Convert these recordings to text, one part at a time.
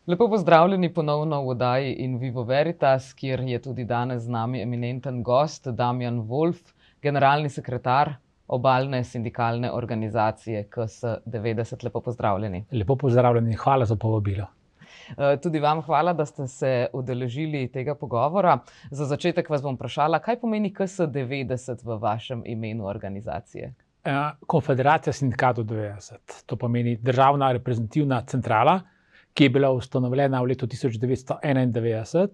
Lepo pozdravljeni ponovno v oddaji In Vivo Veritas, kjer je tudi danes z nami eminenten gost Damjan Wolf, generalni sekretar obalne sindikalne organizacije KS90. Lepo pozdravljeni. Lepo pozdravljeni, hvala za povabilo. Tudi vam hvala, da ste se udeležili tega pogovora. Za začetek vas bom vprašala, kaj pomeni KS90 v vašem imenu organizacije? Konfederacija sindikatov 90. To pomeni državna reprezentativna centrala, ki je bila ustanovljena v letu 1991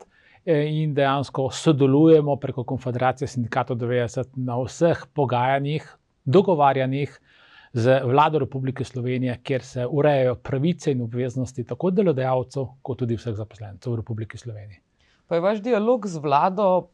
in dejansko sodelujemo preko Konfederacije sindikatov 90 na vseh pogajanjih, dogovarjanjih z Vlado Republike Slovenije, kjer se urejajo pravice in obveznosti tako delodajalcev, kot tudi vseh zaposlencev v Republiki Sloveniji. Pa je vaš dialog z vlado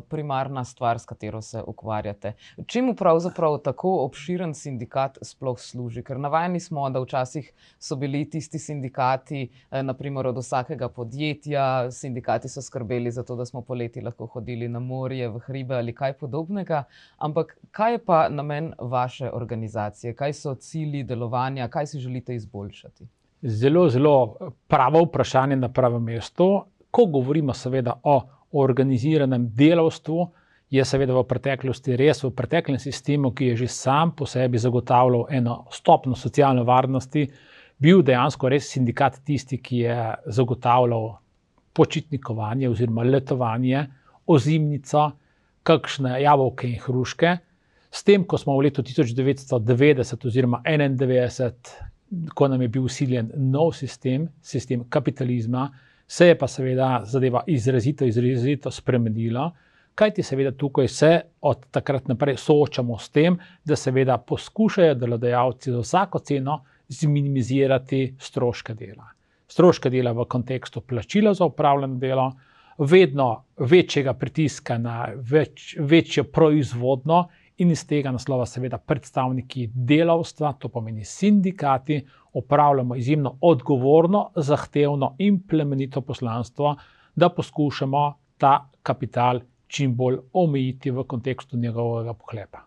primarna stvar, s katero se ukvarjate. Čemu pravzaprav tako obširen sindikat sploh služi? Ker navajeni smo, da včasih so bili tisti sindikati, na primer od vsakega podjetja, sindikati so skrbeli za to, da smo poleti lahko hodili na morje, v hribe ali kaj podobnega. Ampak kaj je pa namen vaše organizacije? Kaj so cilji delovanja? Kaj si želite izboljšati? Zelo pravo vprašanje na pravem mestu. Ko govorimo seveda o organiziranem delavstvu, je seveda v preteklosti res v preteklem sistemu, ki je že sam po sebi zagotavljal eno stopnjo socialne varnosti, bil dejansko res sindikat tisti, ki je zagotavljal počitnikovanje oziroma letovanje, ozimnico, kakšne jabolke in hruške. S tem, ko smo v letu 1990 oziroma 1991, ko nam je bil vsiljen nov sistem kapitalizma, se je pa seveda zadeva izrazito spremenila, kajti seveda tukaj se od takrat naprej soočamo s tem, da seveda poskušajo delodajalci za vsako ceno zminimizirati stroške dela. Stroške dela v kontekstu plačila za opravljeno delo, vedno večjega pritiska na večjo proizvodno in iz tega naslova seveda predstavniki delavstva, to pomeni sindikati, opravljamo izjemno odgovorno, zahtevno in plemenito poslanstvo, da poskušamo ta kapital čim bolj omejiti v kontekstu njegovega pohlepa.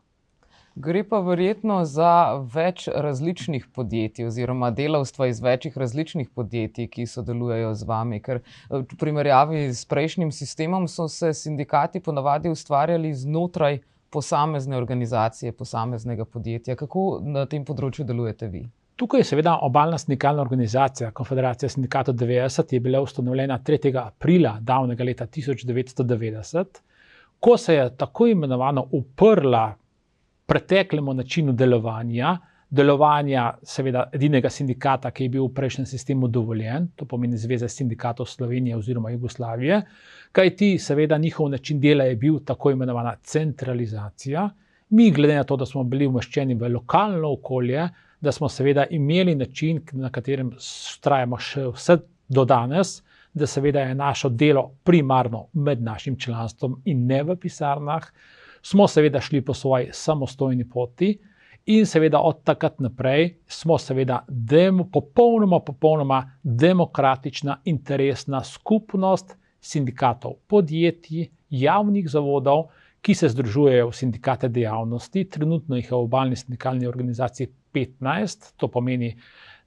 Gre pa verjetno za več različnih podjetij oziroma delavstva iz večjih različnih podjetij, ki sodelujejo z vami, ker v primerjavi s prejšnjim sistemom so se sindikati ponavadi ustvarjali znotraj posamezne organizacije, posameznega podjetja. Kako na tem področju delujete vi? Tukaj je seveda obalna sindikalna organizacija, Konfederacija sindikatov 90, je bila ustanovljena 3. aprila davnega leta 1990, ko se je tako imenovano uprla preteklemu načinu delovanja seveda edinega sindikata, ki je bil v prejšnjem sistemu dovoljen, to pomeni Zveze sindikatov Slovenije oziroma Jugoslavije, kajti seveda njihov način dela je bil tako imenovana centralizacija. Mi, glede na to, da smo bili umeščeni v lokalno okolje, da smo seveda imeli način, na katerem vztrajamo še vse do danes, da seveda je naše delo primarno med našim članstvom in ne v pisarnah, smo seveda šli po svoji samostojni poti in seveda od takrat naprej smo seveda popolnoma demokratična, interesna skupnost sindikatov podjetij, javnih zavodov, ki se združujejo v sindikate dejavnosti. Trenutno jih je v obalni sindikalni organizaciji 15, to pomeni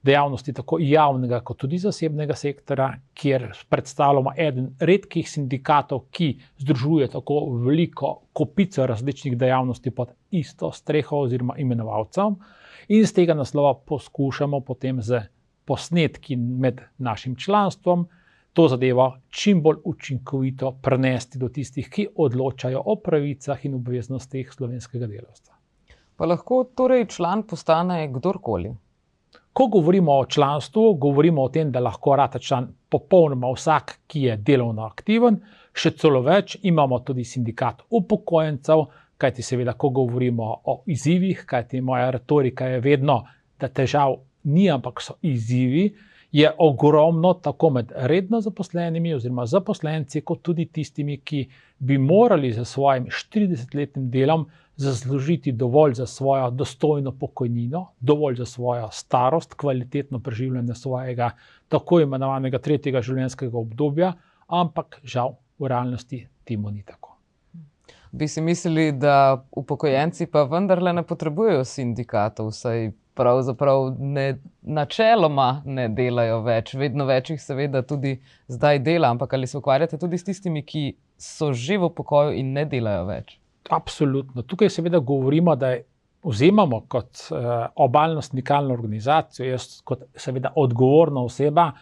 dejavnosti tako javnega kot tudi zasebnega sektora, kjer predstavljamo eden redkih sindikatov, ki združuje tako veliko kopico različnih dejavnosti pod isto streho oziroma imenovalcem. In z tega naslova poskušamo potem z posnetki med našim članstvom to zadevo čim bolj učinkovito prenesti do tistih, ki odločajo o pravicah in obveznostih slovenskega delavstva. Pa lahko torej član postane kdorkoli? Ko govorimo o članstvu, govorimo o tem, da lahko rata član popolnoma vsak, ki je delovno aktiven, še celo več, imamo tudi sindikat upokojencev, kajti seveda, ko govorimo o izzivih, kajti moja retorika je vedno, da težav ni, ampak so izzivi, je ogromno tako med redno zaposlenimi oziroma zaposlenci, kot tudi tistimi, ki bi morali za svojim 40-letnim delom zaslužiti dovolj za svojo dostojno pokojnino, dovolj za svojo starost, kvalitetno preživljanje svojega tako imenovanega tretjega življenjskega obdobja, ampak žal v realnosti temu ni tako. Bi si mislili, da upokojenci pa vendarle ne potrebujejo sindikatov, saj pravzaprav načeloma ne delajo več. Vedno več jih seveda tudi zdaj dela, ampak ali se ukvarjate tudi s tistimi, ki so že v pokoju in ne delajo več? Absolutno. Tukaj seveda govorimo, da vzemamo kot obalno sindikalno organizacijo, jaz kot seveda odgovorna oseba,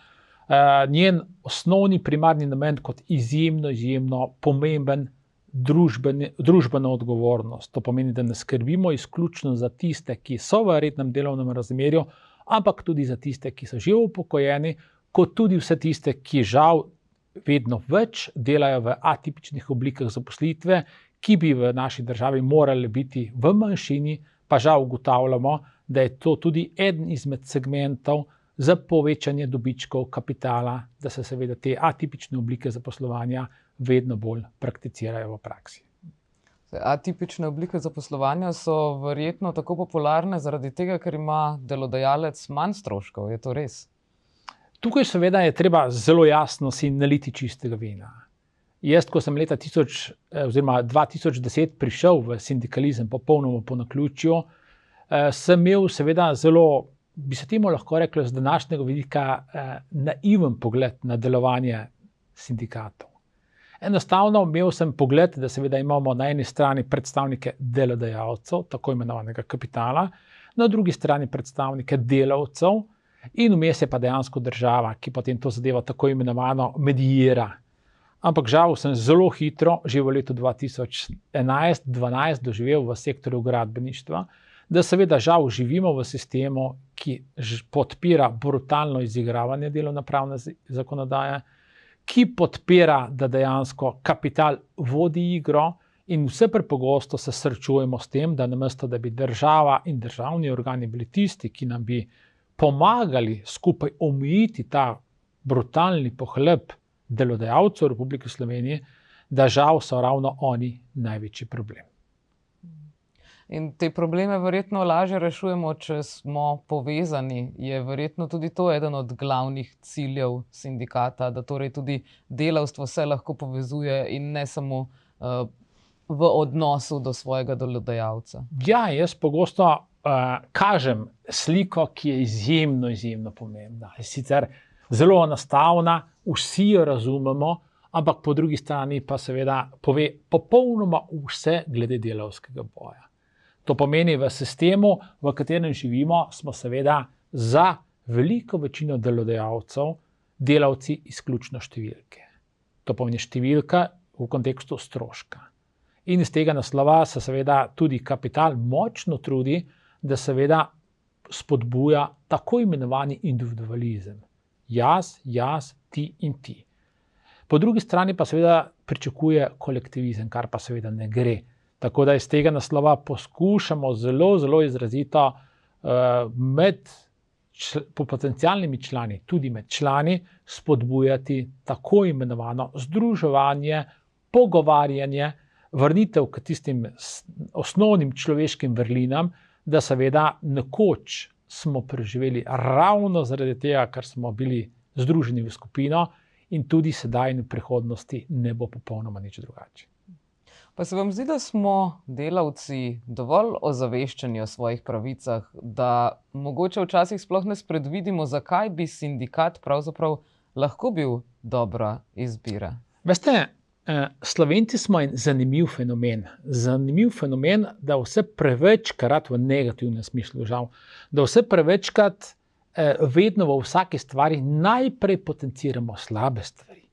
njen osnovni primarni namen kot izjemno pomemben družbeno odgovornost. To pomeni, da ne skrbimo izključno za tiste, ki so v rednem delovnem razmerju, ampak tudi za tiste, ki so že upokojeni, kot tudi vse tiste, ki žal vedno več delajo v atipičnih oblikah zaposlitve, ki bi v naši državi morali biti v manjšini, pa žal ugotavljamo, da je to tudi eden izmed segmentov za povečanje dobičkov kapitala, da se seveda te atipične oblike zaposlovanja vedno bolj prakticirajo v praksi. Atipične oblike zaposlovanja so verjetno tako popularne zaradi tega, ker ima delodajalec manj stroškov. Je to res? Tukaj seveda je treba zelo jasno si naliti čistega vina. Jaz, ko sem leta 2010 prišel v sindikalizem popolnoma po naključju, sem imel seveda zelo, bi se temu lahko reklo z današnjega vidika, naiven pogled na delovanje sindikatov. Enostavno imel sem pogled, da seveda imamo na eni strani predstavnike delodajalcev, tako imenovanega kapitala, na drugi strani predstavnike delavcev in vmes je pa dejansko država, ki potem to zadevo tako imenovano medijira. Ampak žal sem zelo hitro, že v letu 2011-2012 doživel v sektorju gradbeništva, da seveda žal živimo v sistemu, ki podpira brutalno izigravanje delovnopravne zakonodaje, ki podpira, da dejansko kapital vodi igro in vse prepogosto se srečujemo s tem, da namesto, da bi država in državni organi bili tisti, ki nam bi pomagali skupaj omejiti ta brutalni pohlep delodajalcev v Republiki Sloveniji, da žal so ravno oni največji problem. In te probleme verjetno lažje rešujemo, če smo povezani. Je verjetno tudi to eden od glavnih ciljev sindikata, da torej tudi delavstvo se lahko povezuje in ne samo v odnosu do svojega delodajalca. Ja, jaz pogosto kažem sliko, ki je izjemno pomembna. Je sicer zelo enostavna, vsi jo razumemo, ampak po drugi strani pa seveda pove popolnoma vse glede delavskega boja. To pomeni, v sistemu, v katerem živimo, smo seveda za veliko večino delodajalcev delavci izključno številke. To pomeni številka v kontekstu stroška. In iz tega naslova se seveda tudi kapital močno trudi, da seveda spodbuja tako imenovani individualizem. Jaz, ti in ti. Po drugi strani pa seveda pričakuje kolektivizem, kar pa seveda ne gre. Tako da iz tega naslova poskušamo zelo izrazito med potencialnimi člani, tudi med člani, spodbujati tako imenovano združevanje, pogovarjanje, vrnitev k tistim osnovnim človeškim vrlinam, da seveda nekoč smo preživeli ravno zaradi tega, ker smo bili združeni v skupino in tudi sedaj in v prihodnosti ne bo popolnoma nič drugače. Pa se vam zdi, da smo delavci dovolj ozaveščeni o svojih pravicah, da mogoče včasih sploh ne spredvidimo, zakaj bi sindikat pravzaprav lahko bil dobra izbira? Veste, Slovenci smo en zanimiv fenomen. Zanimiv fenomen, da vse prevečkrat v negativnem smislu žal, da vse prevečkrat vedno v vsaki stvari najprej potenciramo slabe stvari.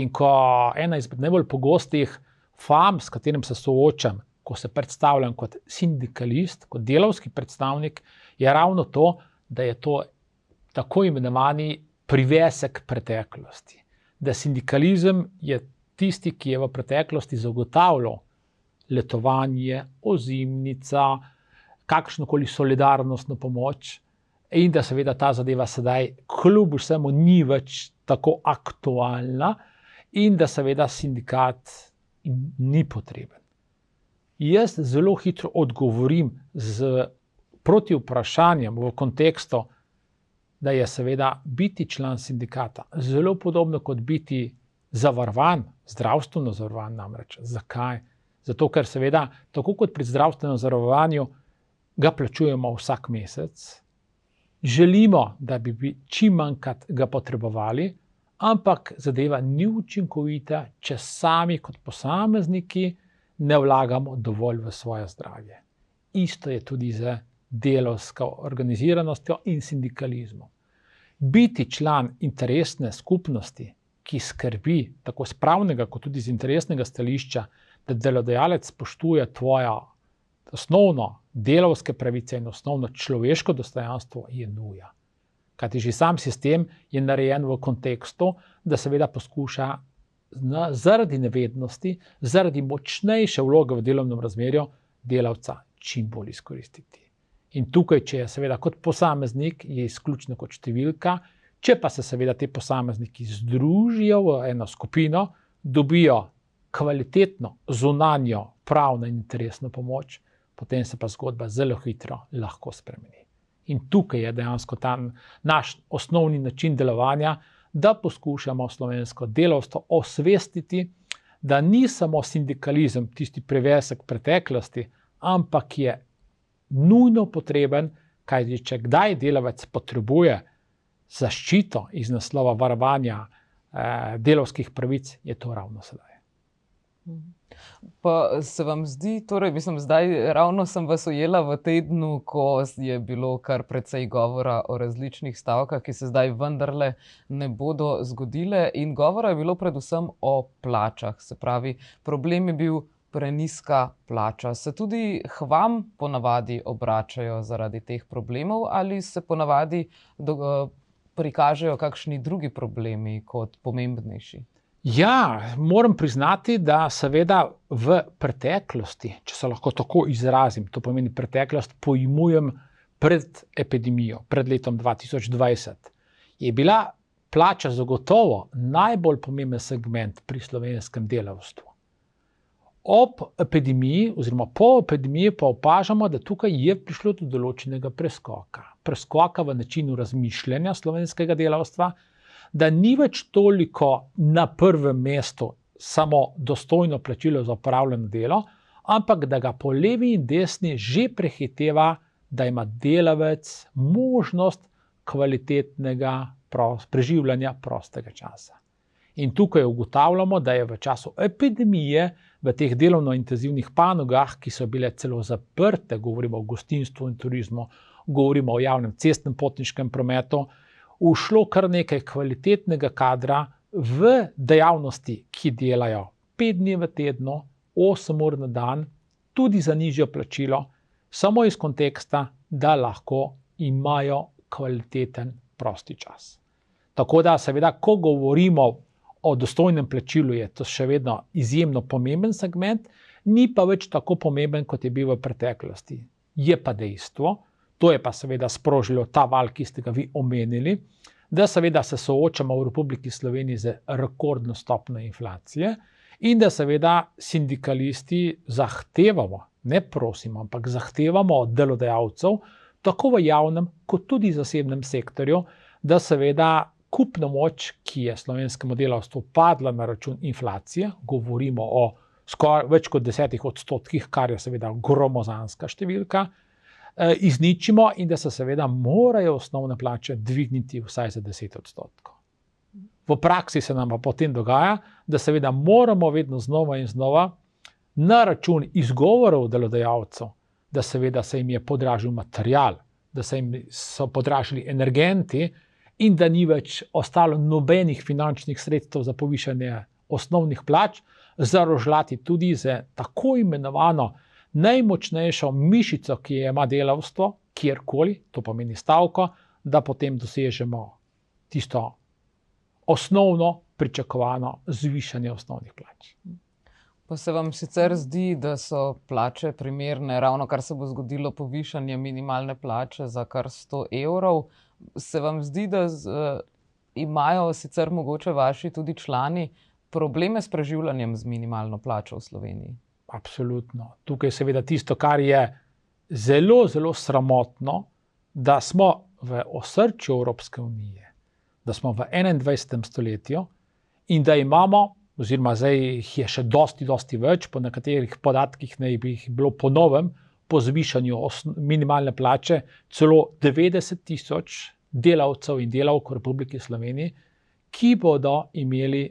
In ko ena izmed najbolj pogostih fam, s katerim se soočam, ko se predstavljam kot sindikalist, kot delavski predstavnik, je ravno to, da je to tako imenovani privesek preteklosti. Da sindikalizem je tisti, ki je v preteklosti zagotavljal letovanje, ozimnica, kakršnokoli solidarnostno pomoč in da seveda ta zadeva sedaj kljub vsemu ni več tako aktualna in da seveda sindikat ni potreben. Jaz zelo hitro odgovorim z protivprašanjem v kontekstu, da je seveda biti član sindikata zelo podobno kot biti zavarovan, zdravstveno zavarovan namreč. Zakaj? Zato, ker seveda, tako kot pri zdravstvenem zavarovanju, ga plačujemo vsak mesec, želimo, da bi čim manjkrat ga potrebovali, ampak zadeva ni učinkovita, če sami kot posamezniki ne vlagamo dovolj v svoje zdravje. Isto je tudi z delavsko organiziranostjo in sindikalizmom. Biti član interesne skupnosti, ki skrbi tako z pravnega kot tudi z interesnega stališča, da delodajalec spoštuje tvoja osnovno delavske pravice in osnovno človeško dostojanstvo, je nuja. Kajti že sam sistem je narejen v kontekstu, da seveda poskuša zaradi nevednosti, zaradi močnejše vloge v delovnem razmerju delavca čim bolj izkoristiti. In tukaj, če je seveda kot posameznik, je izključno kot številka, če pa se seveda te posamezniki združijo v eno skupino, dobijo kvalitetno zunanjo pravno in interesno pomoč, potem se pa zgodba zelo hitro lahko spremeni. In tukaj je dejansko ta naš osnovni način delovanja, da poskušamo slovensko delavstvo osvestiti, da ni samo sindikalizem tisti prevesek preteklosti, ampak je nujno potreben, kajti če kdaj delavec potrebuje zaščito iz naslova varovanja delavskih pravic, je to ravno sedaj. Pa se vam zdi, torej, zdaj ravno sem vas ujela v tednu, ko je bilo kar precej govora o različnih stavkah, ki se zdaj vendarle ne bodo zgodile, in govora je bilo predvsem o plačah. Se pravi, problem je bil prenizka plača. Se tudi k vam ponavadi obračajo zaradi teh problemov ali se ponavadi prikažejo kakšni drugi problemi kot pomembnejši? Ja, moram priznati, da seveda v preteklosti, če se lahko tako izrazim, to pomeni preteklost, pojmujem pred epidemijo, pred letom 2020, je bila plača zagotovo najbolj pomemben segment pri slovenskem delavstvu. Ob epidemiji oziroma po epidemiji pa opažamo, da tukaj je prišlo do določenega preskoka. Preskoka v načinu razmišljanja slovenskega delavstva, da ni več toliko na prvem mestu samo dostojno plačilo za opravljeno delo, ampak da ga po levi in desni že prehiteva, da ima delavec možnost kvalitetnega preživljanja prostega časa. In tukaj ugotavljamo, da je v času epidemije v teh delovno intenzivnih panogah, ki so bile celo zaprte, govorimo o gostinstvu in turizmu, govorimo o javnem cestnem potniškem prometu, ušlo kar nekaj kvalitetnega kadra v dejavnosti, ki delajo 5 dni v tednu, 8 ur na dan, tudi za nižjo plačilo, samo iz konteksta, da lahko imajo kvaliteten prosti čas. Tako da seveda, ko govorimo o dostojnem plačilu, je to še vedno izjemno pomemben segment, ni pa več tako pomemben, kot je bil v preteklosti. Je pa dejstvo, to je pa seveda sprožilo ta val, ki ste ga vi omenili, da seveda se soočamo v Republiki Sloveniji z rekordno stopnjo inflacije in da seveda sindikalisti zahtevamo, ne prosimo, ampak zahtevamo od delodajalcev, tako v javnem kot tudi zasebnem sektorju, da seveda kupna moč, ki je slovenskemu delavstvu padla na račun inflacije, govorimo o skoraj več kot 10%, kar je seveda gromozanska številka, izničimo in da se seveda morajo osnovne plače dvigniti vsaj za 10%. V praksi se nam pa potem dogaja, da seveda moramo vedno znova in znova na račun izgovorov delodajalcev, da seveda se jim je podražil material, da se jim so podražili energenti in da ni več ostalo nobenih finančnih sredstev za povišanje osnovnih plač, zarožljati tudi z tako imenovano najmočnejšo mišico, ki jo ima delavstvo, kjerkoli, to pomeni stavko, da potem dosežemo tisto osnovno pričakovano zvišanje osnovnih plač. Pa se vam sicer zdi, da so plače primerne, ravno kar se bo zgodilo povišanje minimalne plače za kar 100 evrov, se vam zdi, da imajo sicer mogoče vaši tudi člani probleme s preživljanjem z minimalno plačo v Sloveniji? Absolutno. Tukaj je seveda tisto, kar je zelo, zelo sramotno, da smo v osrčju Evropske unije, da smo v 21. stoletju in da imamo, oziroma zdaj jih je še dosti več, po nekaterih podatkih naj bi jih bilo po novem po zvišanju minimalne plače celo 90,000 delavcev in delavk v Republiki Sloveniji, ki bodo imeli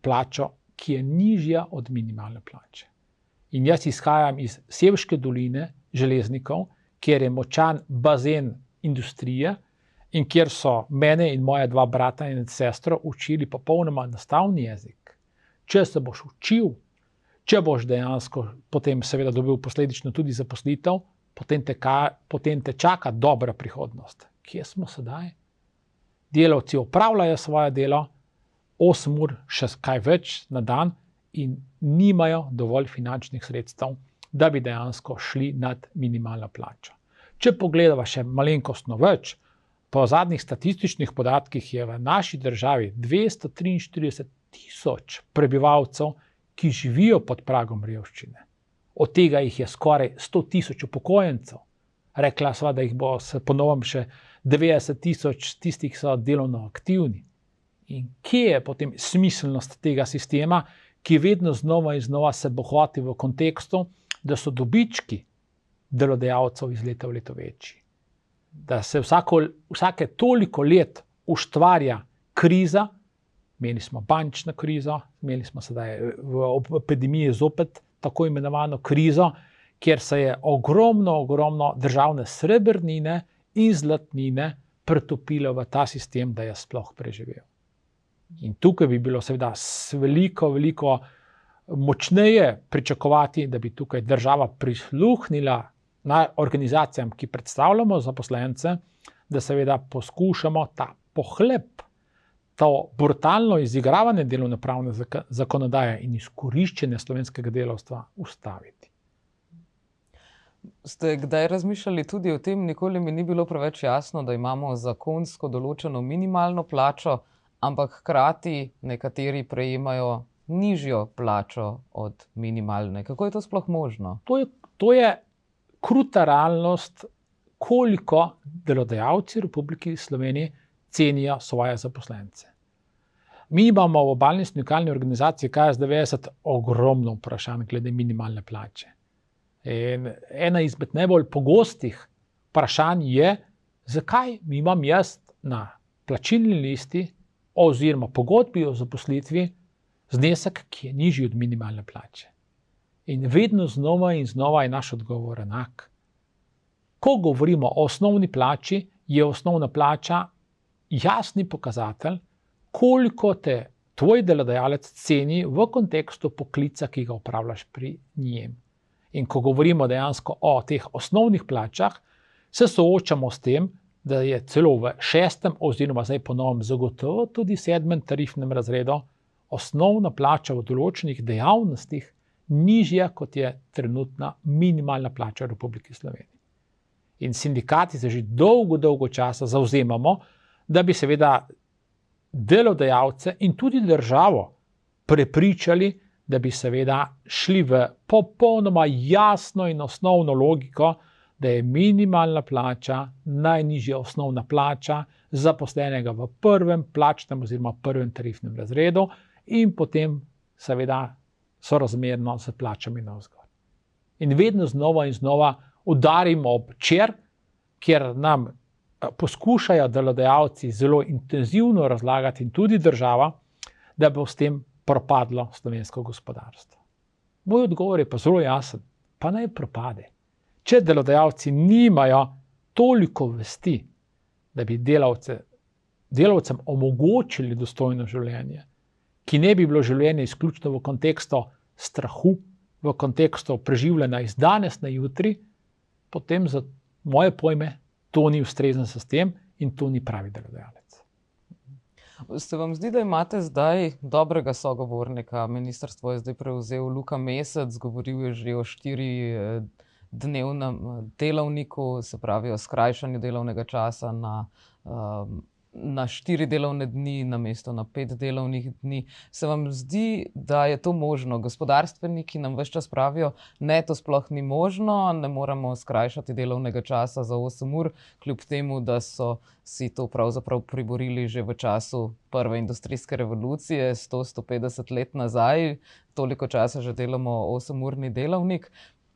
plačo, ki je nižja od minimalne plače. In jaz izhajam iz Sevške doline železnikov, kjer je močan bazen industrije in kjer so mene in moja dva brata in sestro učili popolnoma enostavni jezik. Če se boš učil, če boš dejansko potem seveda dobil posledično tudi zaposlitev, potem te čaka dobra prihodnost. Kje smo sedaj? Delavci opravljajo svoje delo 8 ur, še kaj več na dan in nimajo dovolj finančnih sredstev, da bi dejansko šli nad minimalno plačo. Če pogledava še malenkostno več, po zadnjih statističnih podatkih je v naši državi 243,000 prebivalcev, ki živijo pod pragom revščine. Od tega jih je skoraj 100,000 upokojencev. Rekla sva, da jih bo po novem še 90,000 tistih, ki so delovno aktivni. In kje je potem smiselnost tega sistema, ki vedno znova in znova se bohoti v kontekstu, da so dobički delodajalcev iz leta v leto večji. Da se vsake toliko let ustvarja kriza, imeli smo bančno krizo, imeli smo sedaj v epidemiji zopet tako imenovano krizo, kjer se je ogromno državne srebrnine in zlatnine pretopilo v ta sistem, da je sploh preživel. In tukaj bi bilo seveda veliko močneje pričakovati, da bi tukaj država prisluhnila organizacijam, ki predstavljamo zaposlence, da seveda poskušamo ta pohlep, to brutalno izigravanje delovnopravne zakonodaje in izkoriščenje slovenskega delavstva ustaviti. Ste kdaj razmišljali tudi o tem, nikoli mi ni bilo preveč jasno, da imamo zakonsko določeno minimalno plačo, ampak hkrati nekateri prejemajo nižjo plačo od minimalne. Kako je to sploh možno? To je kruta realnost, koliko delodajalci v Republiki Sloveniji cenijo svoje zaposlence. Mi imamo v Obalni sindikalni organizaciji KS90 ogromno vprašanj glede minimalne plače. In ena izmed najbolj pogostih vprašanj je, zakaj imam jaz na plačilni listi oziroma pogodbi o zaposlitvi znesek, ki je nižji od minimalne plače. In vedno znova in znova je naš odgovor enak. Ko govorimo o osnovni plači, je osnovna plača jasni pokazatelj, koliko te tvoj delodajalec ceni v kontekstu poklica, ki ga opravljaš pri njem. In ko govorimo dejansko o teh osnovnih plačah, se soočamo s tem, da je celo v 6. oziroma zdaj po novem zagotovo tudi 7. tarifnem razredu osnovna plača v določenih dejavnostih nižja, kot je trenutna minimalna plača v Republiki Sloveniji. In sindikati se že dolgo časa zavzemamo, da bi seveda delodajalce in tudi državo prepričali, da bi seveda šli v popolnoma jasno in osnovno logiko, da je minimalna plača najnižja osnovna plača zaposlenega v 1. plačnem oziroma 1. tarifnem razredu in potem seveda sorazmerno s plačami navzgor. In vedno znova in znova udarimo ob čer, kjer nam poskušajo delodajalci zelo intenzivno razlagati in tudi država, da bo s tem propadlo slovensko gospodarstvo. Moj odgovor je pa zelo jasen, pa naj propade. Če delodajalci nimajo toliko vesti, da bi delavcem omogočili dostojno življenje, ki ne bi bilo življenje izključno v kontekstu strahu, v kontekstu preživljanja iz danes na jutri, potem za moje pojme to ni ustrezen sistem in to ni pravi delodajalec. Se vam zdi, da imate zdaj dobrega sogovornika? Ministrstvo je zdaj prevzel Luka Mesec, govoril je že o 4-dnevnem delavniku, se pravi o skrajšanju delovnega časa na 4 delovne dni namesto na 5 delovnih dni. Se vam zdi, da je to možno? Gospodarstveniki nam ves čas pravijo, ne, to sploh ni možno, ne moremo skrajšati delovnega časa za 8 ur, kljub temu, da so si to pravzaprav priborili že v času prve industrijske revolucije, 100-150 let nazaj, toliko časa že delamo 8-urni delovnik.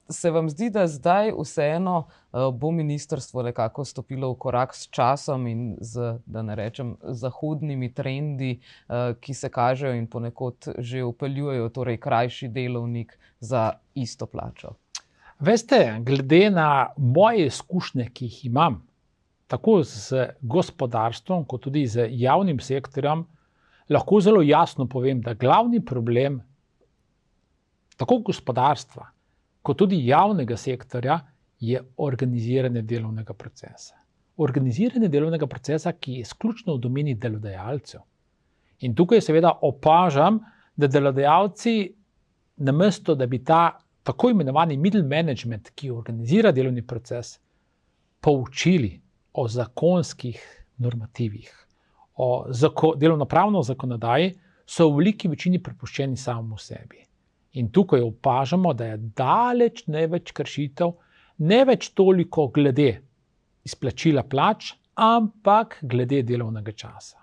Se vam zdi, da zdaj vseeno bo ministrstvo nekako stopilo v korak s časom in z, da ne rečem, zahodnimi trendi, ki se kažejo in ponekod že vpeljujejo, torej krajši delovnik za isto plačo? Veste, glede na moje izkušnje, ki jih imam, tako z gospodarstvom, kot tudi z javnim sektorjem, lahko zelo jasno povem, da glavni problem tako gospodarstva, kot tudi javnega sektorja, je organiziranje delovnega procesa. Organiziranje delovnega procesa, ki je izključno v domeni delodajalcev. In tukaj seveda opažam, da delodajalci, namesto da bi ta tako imenovani middle management, ki organizira delovni proces, poučili o zakonskih normativih, o delovnopravno zakonodaji, so v veliki večini prepuščeni samemu sebi. In tukaj opažamo, da je daleč največ kršitev, ne več toliko glede izplačila plač, ampak glede delovnega časa.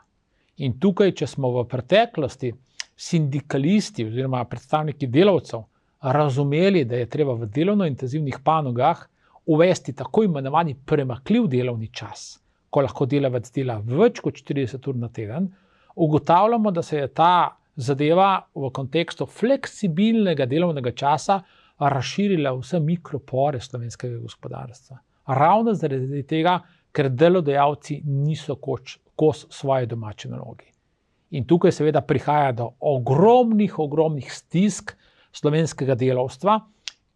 In tukaj, če smo v preteklosti sindikalisti oziroma predstavniki delavcev razumeli, da je treba v delovno intenzivnih panogah uvesti tako imenovani premakljiv delovni čas, ko lahko delavec dela več kot 40 ur na teden, ugotavljamo, da se je ta zadeva v kontekstu fleksibilnega delovnega časa razširila vse mikropore slovenskega gospodarstva. Ravno zaradi tega, ker delodajalci niso kos svoje domače nalogi. In tukaj seveda prihaja do ogromnih stisk slovenskega delavstva,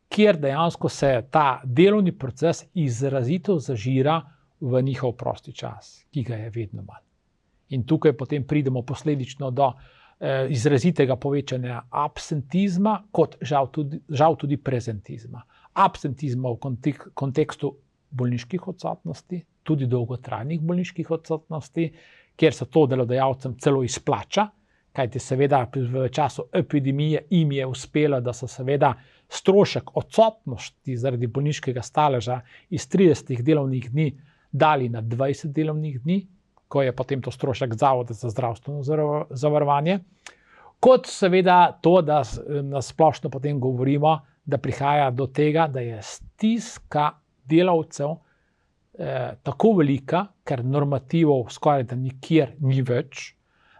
kjer dejansko se ta delovni proces izrazito zažira v njihov prosti čas, ki ga je vedno manj. In tukaj potem pridemo posledično do izrazitega povečanja absentizma, kot žal tudi prezentizma. Absentizma v kontekstu bolniških odsotnosti, tudi dolgotrajnih bolniških odsotnosti, kjer se to delodajalcem celo izplača, kajti seveda v času epidemije jim je uspelo, da so seveda strošek odsotnosti zaradi bolniškega staleža iz 30 delovnih dni dali na 20 delovnih dni, ko je potem to strošek Zavoda za zdravstveno zavarovanje, kot seveda to, da nasplošno potem govorimo, da prihaja do tega, da je stiska delavcev tako velika, ker normativov skoraj da nikjer ni več,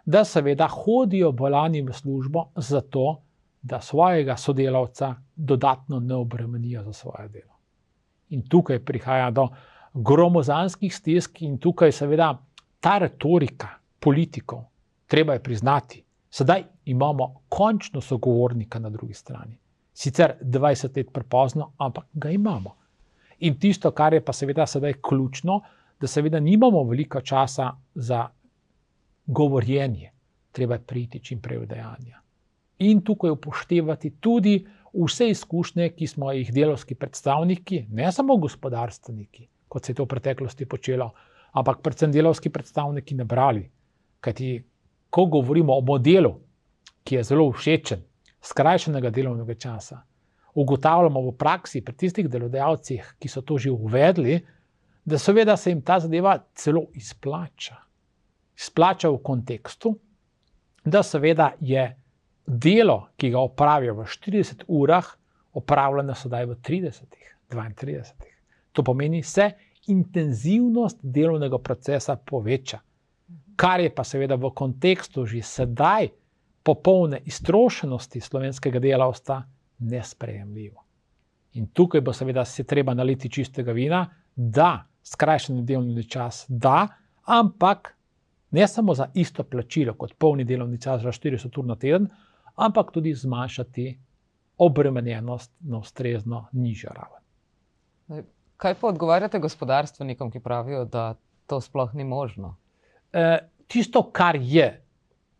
da seveda hodijo bolani v službo zato, da svojega sodelavca dodatno ne obremenijo za svoje delo. In tukaj prihaja do gromozanskih stisk in tukaj seveda ta retorika politikov, treba je priznati, sedaj imamo končno sogovornika na drugi strani. Sicer 20 let prepozno, ampak ga imamo. In tisto, kar je pa seveda sedaj ključno, da seveda nimamo veliko časa za govorjenje, treba je priti čim prej v dejanja. In tukaj upoštevati tudi vse izkušnje, ki smo jih delavski predstavniki, ne samo gospodarstveniki, kot se je to v preteklosti počelo, ampak predvsem delavski predstavniki nabrali. Kajti, ko govorimo o modelu, ki je zelo všečen, skrajšanega delovnega časa, ugotavljamo v praksi pri tistih delodajalcih, ki so to že uvedli, da seveda se jim ta zadeva celo izplača. Izplača v kontekstu, da seveda je delo, ki ga opravijo v 40 urah, opravljeno sedaj v 30, 32. To pomeni, se intenzivnost delovnega procesa poveča, kar je pa seveda v kontekstu že sedaj popolne iztrošenosti slovenskega delavstva nesprejemljivo. In tukaj bo seveda se treba naliti čistega vina, da skrajšani delovni čas da, ampak ne samo za isto plačilo kot polni delovni čas za 40 ur na teden, ampak tudi zmanjšati obremenjenost na ustrezno nižjo raven. Kaj pa odgovarjate gospodarstvenikom, ki pravijo, da to sploh ni možno? Tisto,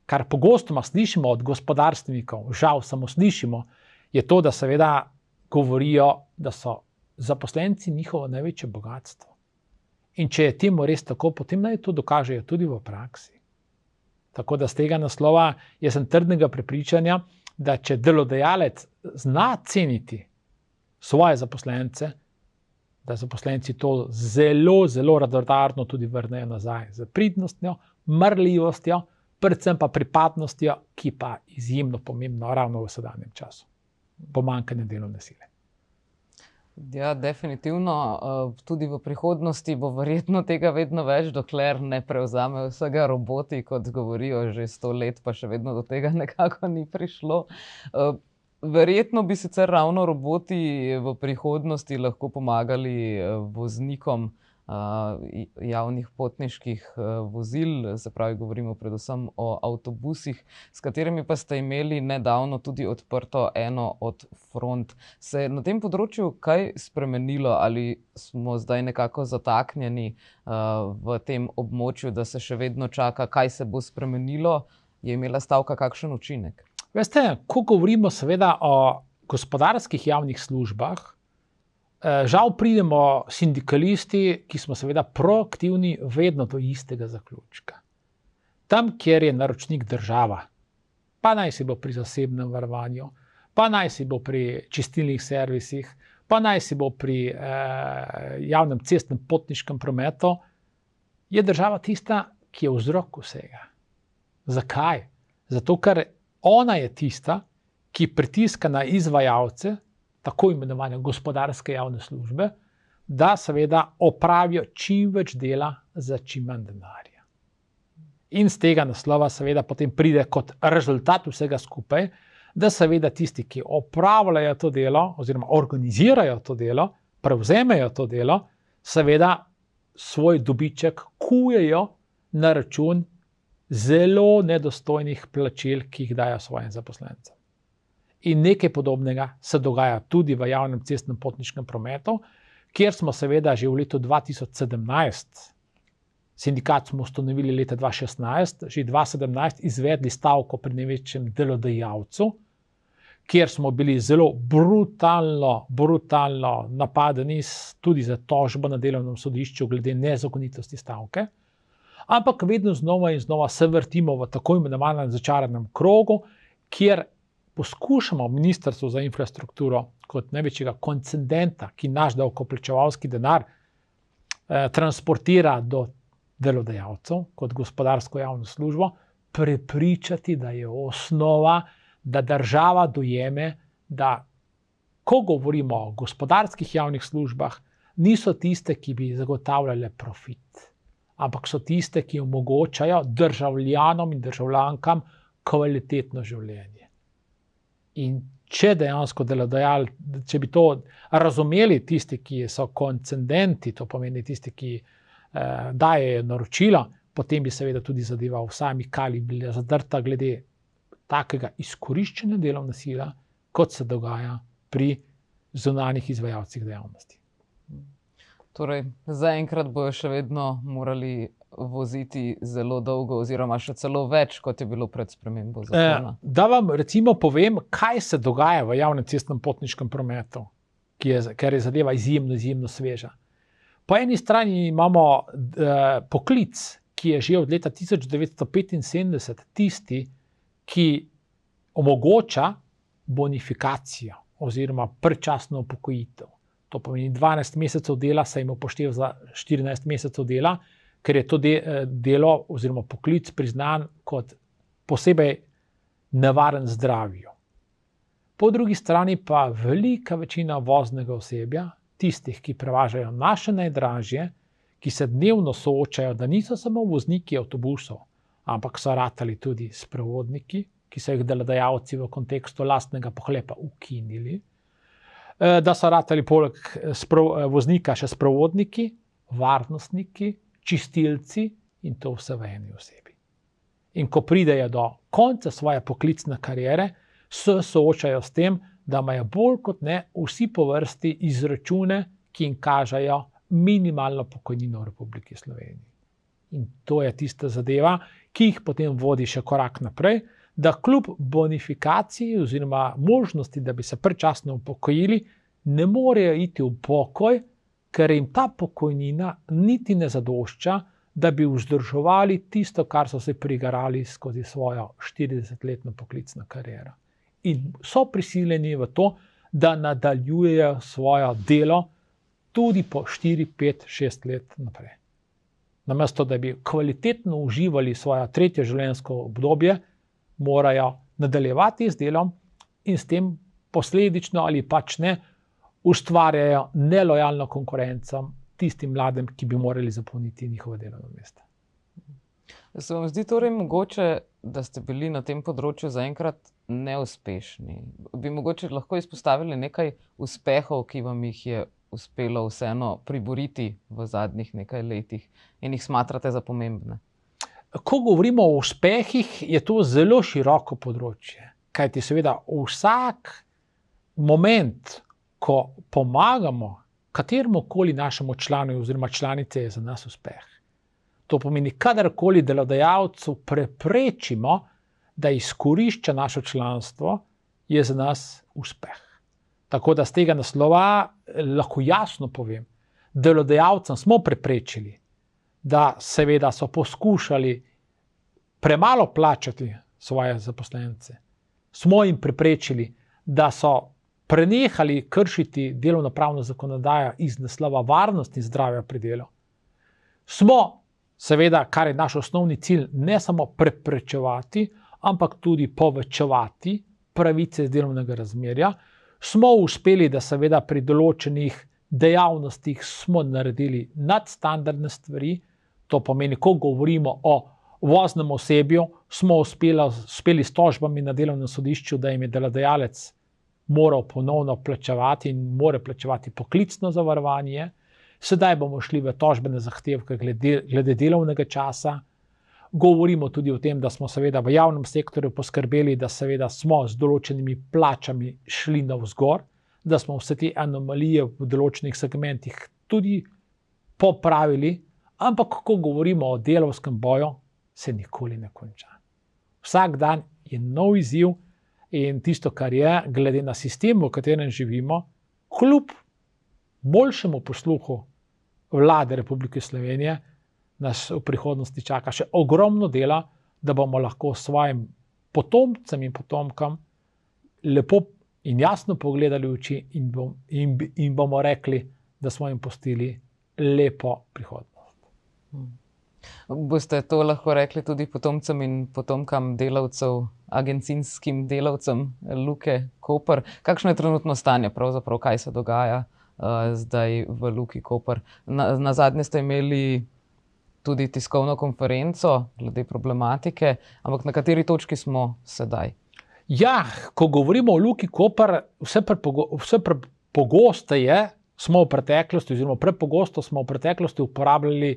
kar pogostoma slišimo od gospodarstvenikov, žal samo slišimo, je to, da seveda govorijo, da so zaposlenci njihovo največje bogatstvo. In če je temu res tako, potem naj to dokažejo tudi v praksi. Tako da z tega naslova jaz sem trdnega prepričanja, da če delodajalec zna ceniti svoje zaposlence, da zaposlenci to zelo radodarno tudi vrnejo nazaj z pridnostjo, marljivostjo, predvsem pa pripadnostjo, ki pa izjemno pomembno ravno v sedanjem času. Pomanjkanje delovne sile. Ja, definitivno. Tudi v prihodnosti bo verjetno tega vedno več, dokler ne prevzamejo vsega roboti, kot govorijo že 100 let, pa še vedno do tega nekako ni prišlo. Verjetno bi sicer ravno roboti v prihodnosti lahko pomagali voznikom javnih potniških vozil, se pravi, govorimo predvsem o avtobusih, s katerimi pa ste imeli nedavno tudi odprto eno od front. Se je na tem področju kaj spremenilo ali smo zdaj nekako zataknjeni v tem območju, da se še vedno čaka, kaj se bo spremenilo? Je imela stavka kakšen učinek? Veste, ko govorimo seveda o gospodarskih javnih službah, žal pridemo sindikalisti, ki smo seveda proaktivni, vedno do istega zaključka. Tam, kjer je naročnik država, pa naj si bo pri zasebnem varovanju, pa naj si bo pri čistilnih servisih, pa naj si bo pri javnem cestnem potniškem prometu, je država tista, ki je vzrok vsega. Zakaj? Zato, ker ona je tista, ki pritiska na izvajalce, tako imenovane gospodarske javne službe, da seveda opravijo čim več dela za čim manj denarja. In z tega naslova seveda potem pride kot rezultat vsega skupaj, da seveda tisti, ki opravljajo to delo oziroma organizirajo to delo, prevzemejo to delo, seveda svoj dobiček kujejo na račun zelo nedostojnih plačil, ki jih dajo svojim zaposlencem. In nekaj podobnega se dogaja tudi v javnem cestnem potniškem prometu, kjer smo seveda že v letu 2017, sindikat smo ustanovili leta 2016, že 2017 izvedli stavko pri največjem delodajalcu, kjer smo bili zelo brutalno napadeni tudi za tožbo na delovnem sodišču glede nezakonitosti stavke, ampak vedno znova in znova se vrtimo v tako imenovanem začaranem krogu, kjer poskušamo Ministrstvo za infrastrukturo kot največjega koncedenta, ki naš davkoplačevalski denar transportira do delodajalcev kot gospodarsko javno službo, prepričati, da je osnova, da država dojeme, da ko govorimo o gospodarskih javnih službah, niso tiste, ki bi zagotavljale profit, ampak so tiste, ki omogočajo državljanom in državljankam kvalitetno življenje. In če dejansko če bi to razumeli tisti, ki so koncedenti, to pomeni tisti, ki dajejo naročila, potem bi seveda tudi zadeva v sami kali bila zadrta glede takega izkoriščanja delovne sile, kot se dogaja pri zunanjih izvajalcih dejavnosti. Torej, zaenkrat bojo še vedno morali voziti zelo dolgo oziroma še celo več, kot je bilo pred spremembo zakona. Da vam recimo povem, kaj se dogaja v javnem cestnem potniškem prometu, ker je zadeva izjemno sveža. Po eni strani imamo poklic, ki je že od leta 1975 tisti, ki omogoča bonifikacijo oziroma predčasno upokojitev. To pomeni 12 mesecev dela se jim upošteva za 14 mesecev dela, ker je to delo oziroma poklic priznan kot posebej nevaren zdravju. Po drugi strani pa velika večina voznega osebja, tistih, ki prevažajo naše najdražje, ki se dnevno soočajo, da niso samo vozniki avtobusov, ampak so ratali tudi sprevodniki, ki so jih delodajalci v kontekstu lastnega pohlepa ukinili, da so ratali poleg voznika še sprevodniki, varnostniki, čistilci in to vse v eni osebi. In ko pridejo do konca svoje poklicne kariere, se soočajo s tem, da imajo bolj kot ne vsi po vrsti izračune, ki jim kažejo minimalno pokojnino v Republiki Sloveniji. In to je tista zadeva, ki jih potem vodi še korak naprej, da kljub bonifikaciji oziroma možnosti, da bi se predčasno upokojili, ne morejo iti v pokoj, ker jim ta pokojnina niti ne zadošča, da bi vzdrževali tisto, kar so se prigarali skozi svojo 40-letno poklicno kariero. In so prisiljeni v to, da nadaljujejo svoje delo tudi po 4, 5, 6 let naprej. Namesto da bi kvalitetno uživali svoje tretje življenjsko obdobje, morajo nadaljevati z delom in s tem posledično ali pač ne ustvarjajo nelojalno konkurenco tistim mladim, ki bi morali zapolniti njihova delovna mesta. Se vam zdi torej mogoče, da ste bili na tem področju zaenkrat neuspešni? Bi mogoče lahko izpostavili nekaj uspehov, ki vam jih je uspelo vseeno priboriti v zadnjih nekaj letih in jih smatrate za pomembne? Ko govorimo o uspehih, je to zelo široko področje. Kajti seveda vsak moment, ko pomagamo kateremukoli našemu članu oziroma članice, je za nas uspeh. To pomeni, kadarkoli delodajalcu preprečimo, da izkorišča naše članstvo, je za nas uspeh. Tako da z tega naslova lahko jasno povem, delodajalcem smo preprečili, da seveda so poskušali premalo plačati svoje zaposlence. Smo jim preprečili, da so prenehali kršiti delovnopravno zakonodajo iz naslova varnosti in zdravja pri delu. Smo seveda, kar je naš osnovni cilj, ne samo preprečevati, ampak tudi povečevati pravice iz delovnega razmerja. Smo uspeli, da seveda pri določenih dejavnostih smo naredili nadstandardne stvari. To pomeni, ko govorimo o voznem osebju, smo uspeli s tožbami na delovnem sodišču, da jim je delodajalec moral ponovno plačevati in mora plačevati poklicno zavarovanje. Sedaj bomo šli v tožbene zahtevke glede delovnega časa. Govorimo tudi o tem, da smo seveda v javnem sektorju poskrbeli, da seveda smo z določenimi plačami šli navzgor, da smo vse te anomalije v določenih segmentih tudi popravili, ampak ko govorimo o delavskem boju, se nikoli ne konča. Vsak dan je nov izziv in tisto, kar je, glede na sistem, v katerem živimo, kljub boljšemu posluhu Vlade Republike Slovenije, nas v prihodnosti čaka še ogromno dela, da bomo lahko svojim potomcem in potomkam lepo in jasno pogledali v oči in bomo rekli, da smo jim pustili lepo prihodnost. Boste to lahko rekli tudi potomcem in potomkam delavcev, agencijskim delavcem Luke Koper? Kakšno je trenutno stanje, pravzaprav, kaj se dogaja zdaj v Luki Koper? Nazadnje ste imeli tudi tiskovno konferenco glede problematike, ampak na kateri točki smo sedaj? Ja, ko govorimo o Luki Koper, vse pogosteje smo v preteklosti, oziroma prepogosto smo v preteklosti uporabljali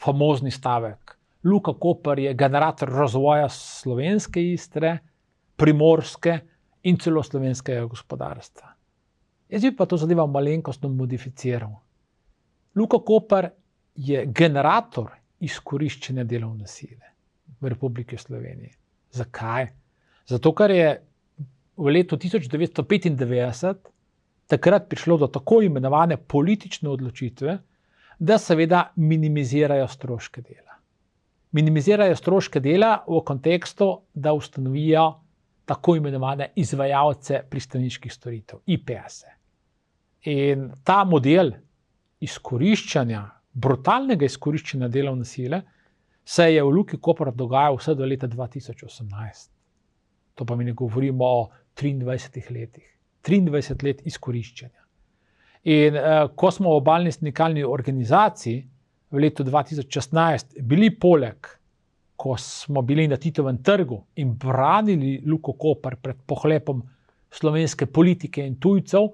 famozni stavek. Luka Koper je generator razvoja slovenske Istre, primorske in celo slovenskega gospodarstva. Jaz bi pa to zadevo malenkostno modificiral. Luka Koper je generator izkoriščanja delovne sile v Republiki Sloveniji. Zakaj? Zato, ker je v letu 1995 takrat prišlo do tako imenovane politične odločitve, da seveda minimizirajo stroške dela. Minimizirajo stroške dela v kontekstu, da ustanovijo tako imenovane izvajalce pristaniških storitev, IPS-e. In ta model izkoriščanja, brutalnega izkoriščanja delovne sile, se je v Luki Koper dogajal vse do leta 2018. To pomeni, govorimo o 23 letih. 23 let izkoriščanja. In ko smo v obalni sindikalni organizaciji v letu 2016 bili poleg, ko smo bili na Titovem trgu in branili Luko Koper pred pohlepom slovenske politike in tujcev,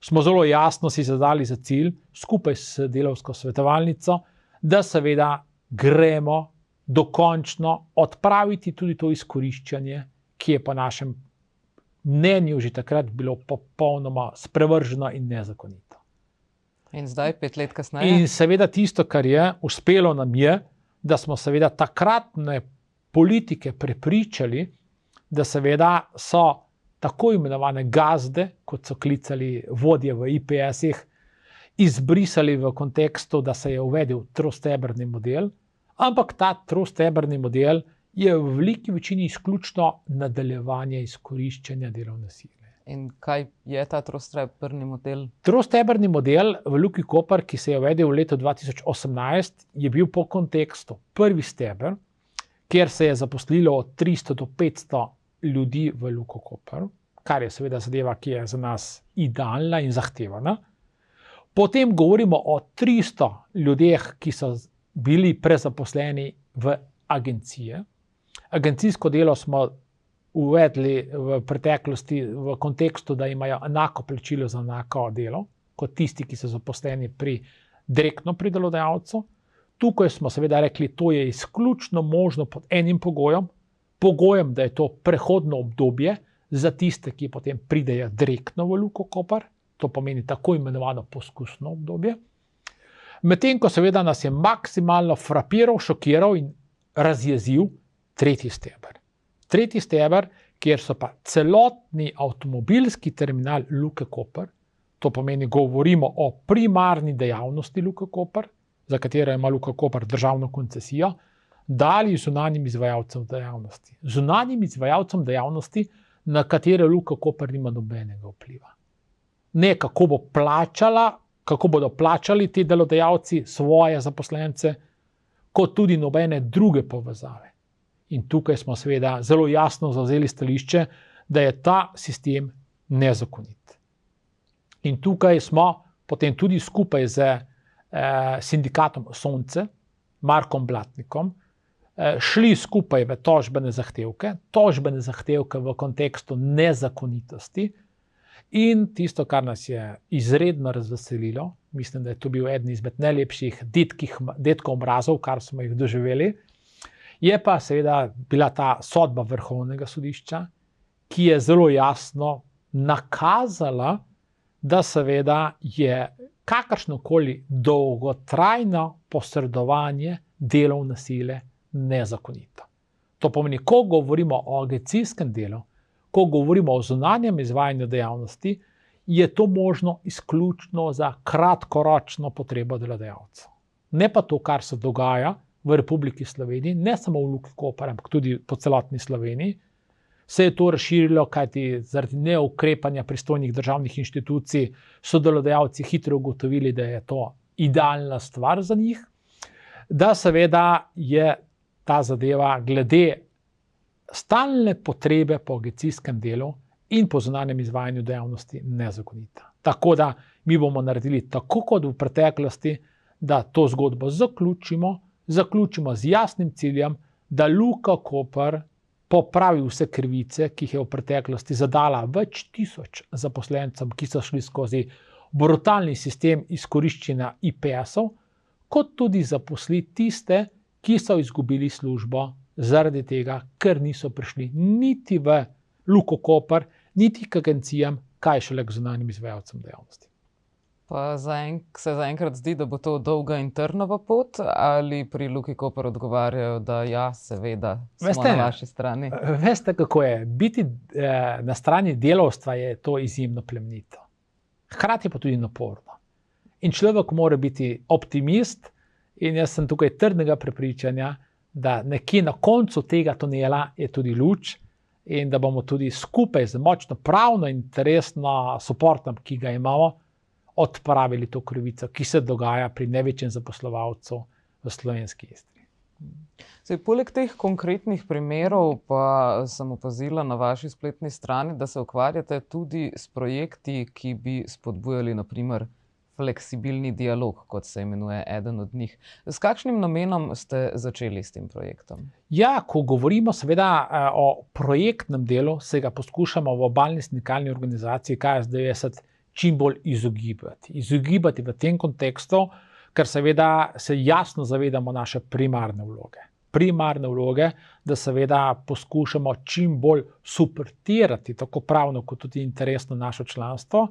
smo zelo jasno si zadali za cilj, skupaj s delavsko svetovalnico, da seveda gremo dokončno odpraviti tudi to izkoriščanje, ki je po našem mnenju že takrat bilo popolnoma sprevrženo in nezakonito. In zdaj, 5 let kasneje? In seveda tisto, kar je, uspelo nam je, da smo seveda takratne politike prepričali, da seveda so tako imenovane gazde, kot so klicali vodje v IPS-ih, izbrisali v kontekstu, da se je uvedel trostebrni model, ampak ta trostebrni model je v veliki večini izključno nadaljevanje izkoriščanja delovne sile. In kaj je ta trostebrni model? Trostebrni model v Luki Koper, ki se je uvedel v letu 2018, je bil po kontekstu prvi steber, kjer se je zaposlilo od 300 do 500 ljudi v Luko Koper, kar je seveda zadeva, ki je za nas idealna in zahtevana. Potem govorimo o 300 ljudeh, ki so bili prezaposleni v agencije. Agencijsko delo smo uvedli v preteklosti v kontekstu, da imajo enako plačilo za enako delo, kot tisti, ki so zaposleni direktno pri delodajalcu. Tukaj smo seveda rekli, to je izključno možno pod enim pogojem, da je to prehodno obdobje za tiste, ki potem pridejo direktno v Luko Koper, to pomeni tako imenovano poskusno obdobje. Medtem ko seveda nas je maksimalno frapiral, šokiral in razjezil tretji steber. Tretji steber, kjer so pa celotni avtomobilski terminal Luke Koper, to pomeni, govorimo o primarni dejavnosti Luke Koper, za katero ima Luka Koper državno koncesijo, dali zunanjim izvajalcem dejavnosti. Zunanjim izvajalcem dejavnosti, na katere Luka Koper nima nobenega vpliva. Ne kako bodo plačali ti delodajalci svoje zaposlence, kot tudi nobene druge povezave. In tukaj smo seveda zelo jasno zavzeli stališče, da je ta sistem nezakonit. In tukaj smo potem tudi skupaj z sindikatom Sonce, Markom Blatnikom, šli skupaj v tožbene zahtevke v kontekstu nezakonitosti. In tisto, kar nas je izredno razveselilo, mislim, da je to bil eden izmed najlepših detkov mrazov, kar smo jih doživeli, je pa seveda bila ta sodba Vrhovnega sodišča, ki je zelo jasno nakazala, da seveda je kakršnokoli dolgotrajno posredovanje delovne sile nezakonito. To pomeni, ko govorimo o agencijskem delu, ko govorimo o zunanjem izvajanju dejavnosti, je to možno izključno za kratkoročno potrebo delodajalcev. Ne pa to, kar se dogaja v Republiki Sloveniji, ne samo v Luki Koper, ampak tudi po celotni Sloveniji, se je to razširilo, kajti zaradi neukrepanja pristojnih državnih inštitucij so delodajalci hitro ugotovili, da je to idealna stvar za njih, da seveda je ta zadeva glede stalne potrebe po agencijskem delu in po zunanjem izvajanju dejavnosti nezakonita. Tako da mi bomo naredili tako kot v preteklosti, da to zgodbo zaključimo z jasnim ciljem, da Luka Koper popravi vse krivice, ki jih je v preteklosti zadala več tisoč zaposlencem, ki so šli skozi brutalni sistem izkoriščanja IPS-ov, kot tudi zaposli tiste, ki so izgubili službo zaradi tega, ker niso prišli niti v Luko Koper, niti k agencijam, kaj šele k zunanjim izvajalcem dejavnosti. Pa se zaenkrat zdi, da bo to dolga in trnova pot, ali pri Luki Koper odgovarjajo, da ja, seveda, smo na vaši strani? Veste, kako je. Biti na strani delavstva je to izjemno plemenito. Hkrati pa tudi naporno. In človek mora biti optimist, in jaz sem tukaj trdnega prepričanja, da nekje na koncu tega tunela je tudi luč in da bomo tudi skupaj z močno pravno in interesno suportom, ki ga imamo, odpravili to krivico, ki se dogaja pri največjem zaposlovalcu v slovenski Istri. Poleg teh konkretnih primerov pa sem opazila na vaši spletni strani, da se ukvarjate tudi s projekti, ki bi spodbujali na primer fleksibilni dialog, kot se imenuje eden od njih. S kakšnim namenom ste začeli s tem projektom? Ja, ko govorimo seveda o projektnem delu, se ga poskušamo v obalni sindikalni organizaciji KS90 čim bolj izogibati. Izogibati v tem kontekstu, ker seveda se jasno zavedamo naše primarne vloge. Primarne vloge, da seveda poskušamo čim bolj suportirati tako pravno kot tudi interesno našo članstvo,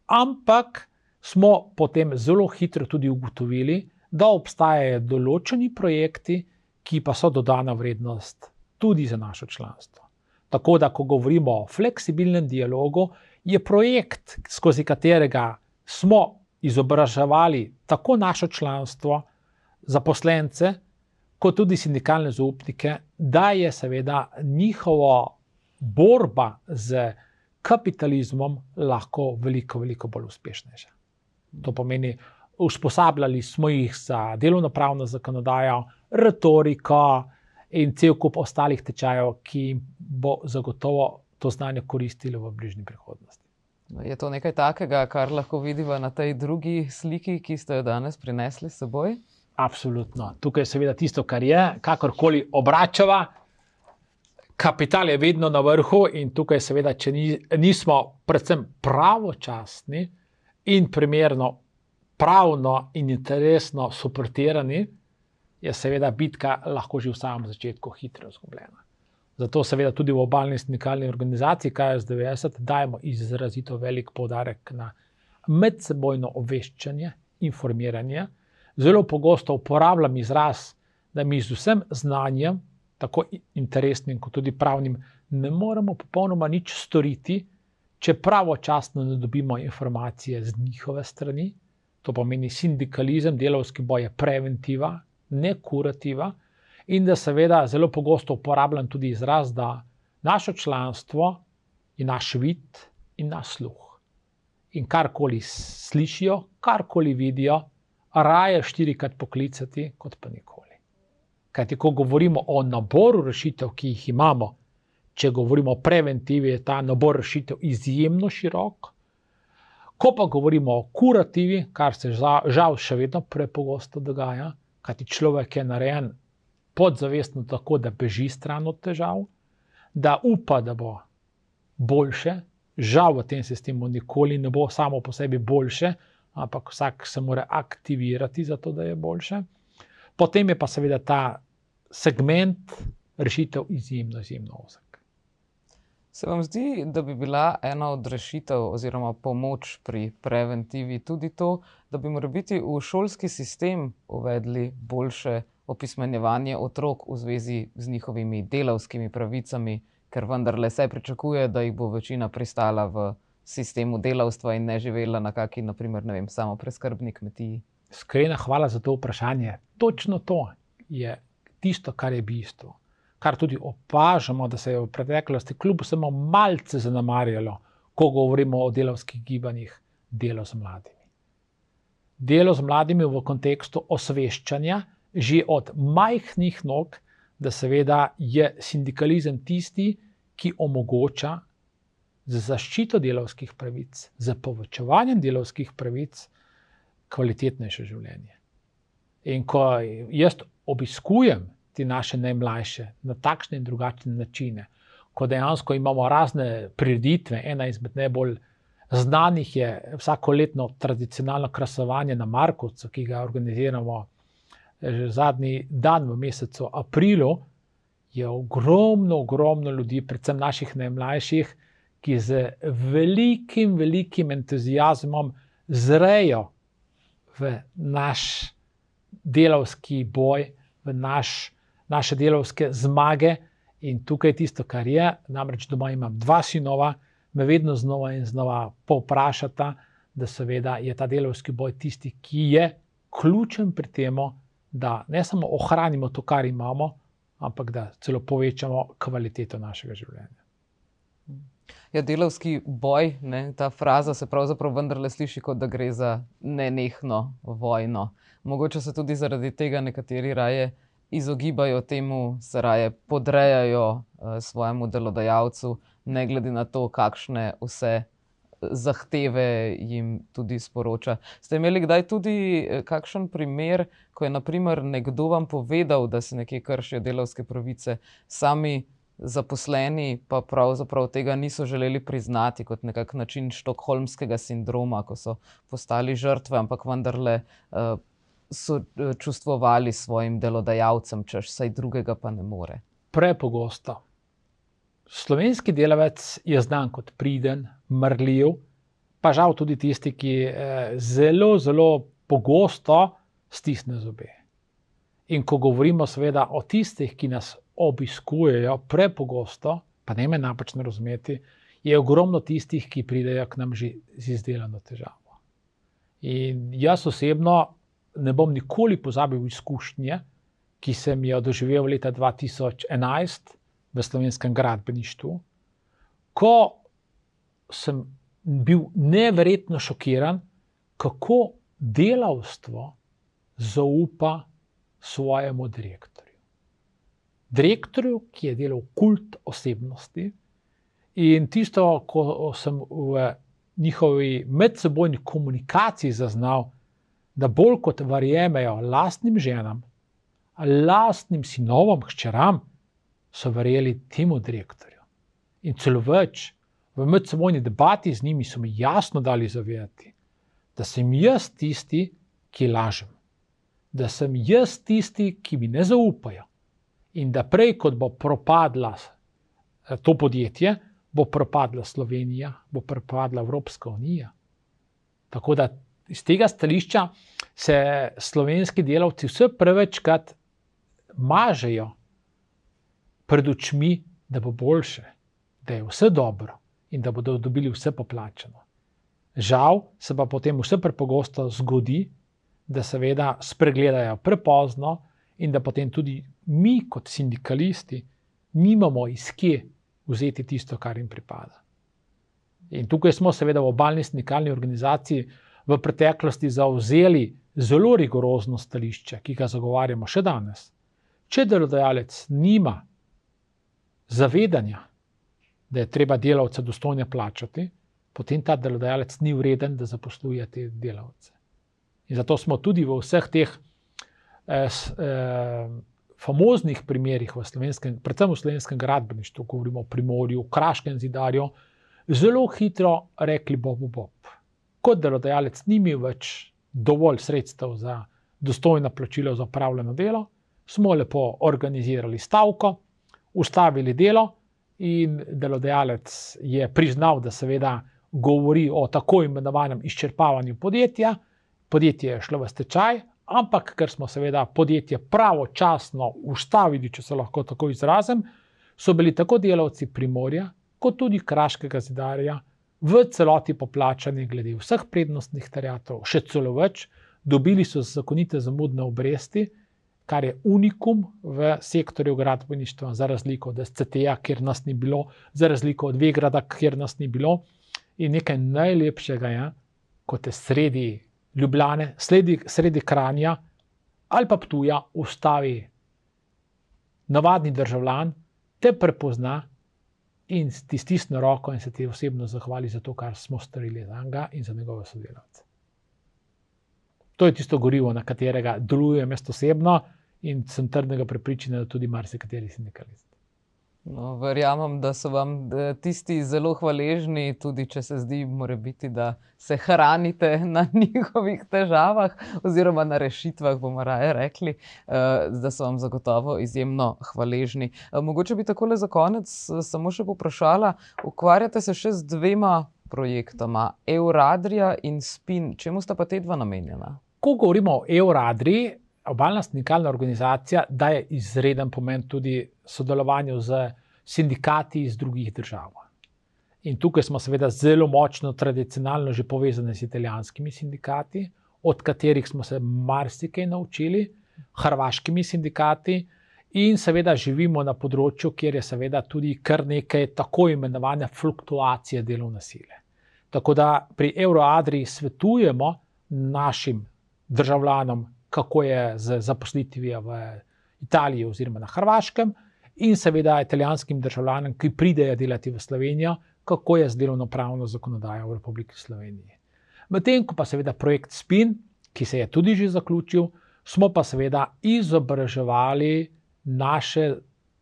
ampak smo potem zelo hitro tudi ugotovili, da obstajajo določeni projekti, ki pa so dodana vrednost tudi za naše članstvo. Tako da, ko govorimo o fleksibilnem dialogu, je projekt, skozi katerega smo izobraževali tako naše članstvo, zaposlence, kot tudi sindikalne zaupnike, da je seveda njihova borba z kapitalizmom lahko veliko, veliko bolj uspešnejša. To pomeni, usposabljali smo jih za delovnopravno zakonodajo, retoriko in cel kup ostalih tečajev, ki jim bo zagotovo to znanje koristilo v bližnji prihodnosti. Je to nekaj takega, kar lahko vidiva na tej drugi sliki, ki ste jo danes prinesli s seboj? Absolutno. Tukaj je seveda tisto, kar je, kakorkoli obračava, kapital je vedno na vrhu in tukaj seveda, če nismo predvsem pravočasni in primerno, pravno in interesno suportirani, je seveda bitka lahko že v samem začetku hitro izgubljena. Zato seveda tudi v obalni sindikalni organizaciji KS90 dajemo izrazito velik poudarek na medsebojno obveščanje, informiranje. Zelo pogosto uporabljam izraz, da mi z vsem znanjem, tako interesnim kot tudi pravnim, ne moremo popolnoma nič storiti, če pravočasno ne dobimo informacije z njihove strani. To pomeni sindikalizem, delavski boj je preventiva, ne kurativa. In da seveda zelo pogosto uporabljam tudi izraz, da naše članstvo je naš vid in naš sluh. In karkoli slišijo, karkoli vidijo, raje 4-krat poklicati, kot pa nikoli. Kajti, ko govorimo o naboru rešitev, ki jih imamo, če govorimo o preventivi, je ta nabor rešitev izjemno širok. Ko pa govorimo o kurativi, kar se žal še vedno prepogosto dogaja, kajti človek je narejen podzavestno tako, da beži stran od težav, da upa, da bo boljše. Žal v tem sistemu nikoli ne bo samo po sebi boljše, ampak vsak se mora aktivirati za to, da je boljše. Potem je pa seveda ta segment rešitev izjemno ozek. Se vam zdi, da bi bila ena od rešitev oziroma pomoč pri preventivi tudi to, da bi morebiti v šolski sistem uvedli boljše opismenjevanje otrok v zvezi z njihovimi delavskimi pravicami, ker vendarle se pričakuje, da jih bo večina pristala v sistemu delavstva in ne živela na kaki, naprimer, ne vem, samopreskrbni kmetiji? Iskrena hvala za to vprašanje. Točno to je tisto, kar je bistvo. Kar tudi opažamo, da se je v preteklosti kljub vsemu malce zanemarjalo, ko govorimo o delavskih gibanjih, delo z mladimi. Delo z mladimi v kontekstu osveščanja, že od majhnih nog, da seveda je sindikalizem tisti, ki omogoča z zaščito delavskih pravic, z povečevanjem delavskih pravic, kvalitetnejše življenje. In ko jaz obiskujem te naše najmlajše na takšne in drugačne načine, ko dejansko imamo razne prireditve, ena izmed najbolj znanih je vsakoletno tradicionalno krasovanje na Markovcu, ki ga organiziramo že zadnji dan v mesecu aprilu, je ogromno ljudi, predvsem naših najmlajših, ki z velikim entuziazmom zrejo v naš delavski boj, v naše delavske zmage. In tukaj tisto, kar je, namreč doma imam 2 sinova, me vedno znova in znova povprašata, da seveda je ta delavski boj tisti, ki je ključen pri temu, da ne samo ohranimo to, kar imamo, ampak da celo povečamo kvaliteto našega življenja. Ja, delavski boj, ne, ta fraza se pravzaprav vendarle sliši, kot da gre za nenehno vojno. Mogoče se tudi zaradi tega nekateri raje izogibajo temu, se raje podrejajo svojemu delodajalcu, ne glede na to, kakšne vse zahteve jim tudi sporoča. Ste imeli kdaj tudi kakšen primer, ko je na primer nekdo vam povedal, da se nekje kršijo delavske pravice, sami zaposleni pa pravzaprav tega niso želeli priznati kot nekak način štokholmskega sindroma, ko so postali žrtve, ampak vendarle so čustvovali svojim delodajalcem, češ saj drugega pa ne more? Prepogosto. Slovenski delavec je znan kot priden, marljiv, pa žal tudi tisti, ki zelo pogosto stisne zobe. In ko govorimo seveda o tistih, ki nas obiskujejo prepogosto, pa ne me napačno razumeti, je ogromno tistih, ki pridejo k nam že z izdelano težavo. In jaz osebno ne bom nikoli pozabil izkušnje, ki sem jo doživel leta 2011 v slovenskem gradbeništvu, ko sem bil neverjetno šokiran, kako delavstvo zaupa svojemu direktorju. Direktorju, ki je delal kult osebnosti, in tisto, ko sem v njihovi medsebojni komunikaciji zaznal, da bolj kot verjemejo lastnim ženam, lastnim sinovom, hčeram, so verjeli temu direktorju. In celo več, v medsebojni debati z njimi so mi jasno dali zavedati, da sem jaz tisti, ki lažem. Da sem jaz tisti, ki mi ne zaupajo. In da prej, kot bo propadla to podjetje, bo propadla Slovenija, bo propadla Evropska unija. Tako da iz tega stališča se slovenski delavci vse prevečkrat mažejo pred očmi, da bo boljše, da je vse dobro in da bodo dobili vse poplačano. Žal se pa potem vse prepogosto zgodi, da seveda spregledajo prepozno in da potem tudi mi kot sindikalisti nimamo iz kje vzeti tisto, kar jim pripada. In tukaj smo seveda v Obalni sindikalni organizaciji v preteklosti zavzeli zelo rigorozno stališče, ki ga zagovarjamo še danes. Če delodajalec nima zavedanja, da je treba delavce dostojno plačati, potem ta delodajalec ni vreden, da zaposluje te delavce. In zato smo tudi v vseh teh famoznih primerih v slovenskem, predvsem v slovenskem gradbeništvu, govorimo o Primorju, Kraškem zidarju, zelo hitro rekli bob. Kot delodajalec ni imel več dovolj sredstev za dostojno plačilo za opravljeno delo, smo lepo organizirali stavko, ustavili delo in delodajalec je priznal, da seveda govori o tako imenovanem izčrpavanju podjetja. Podjetje je šlo v stečaj, ampak ker smo seveda podjetje pravočasno ustavili, če se lahko tako izrazim, so bili tako delavci Primorja, kot tudi Kraškega zidarja v celoti poplačani glede vseh prednostnih terjatev, še celo več, dobili so zakonite zamudne obresti, kar je unikum v sektorju gradbeništva, za razliko od SCT-ja, kjer nas ni bilo, za razliko od Vegrada, kjer nas ni bilo. In nekaj najlepšega je, kot je sredi Ljubljane, sredi Kranja ali pa Ptuja ustavi navadni državljan, te prepozna in ti stisne roko in se ti osebno zahvali za to, kar smo storili za njega in za njegove sodelavce. To je tisto gorivo, na katerega delujem jaz osebno in sem trdnega prepričanja, da tudi marsikateri sindikalist. No, verjamem, da so vam tisti zelo hvaležni, tudi če se zdi morebiti, da se hranite na njihovih težavah oziroma na rešitvah, bomo raje rekli, da so vam zagotovo izjemno hvaležni. Mogoče bi takole za konec samo še poprašala, ukvarjate se še z dvema projektoma, Euradria in Spin. Čemu sta pa te dva namenjena? Ko govorimo o Euradrii, Obalna sindikalna organizacija daje izreden pomen tudi sodelovanju z sindikati iz drugih držav. In tukaj smo seveda zelo močno tradicionalno že povezani z italijanskimi sindikati, od katerih smo se marsikaj naučili, hrvaškimi sindikati in seveda živimo na področju, kjer je seveda tudi kar nekaj tako imenovane fluktuacije delovne sile. Tako da pri Euradrii svetujemo našim državljanom, kako je z zaposlitvijo v Italiji oziroma na Hrvaškem in seveda italijanskim državljanom, ki pridejo delati v Slovenijo, kako je z delovnopravno zakonodajo v Republiki Sloveniji. Medtem ko pa seveda projekt Spin, ki se je tudi že zaključil, smo pa seveda izobraževali naše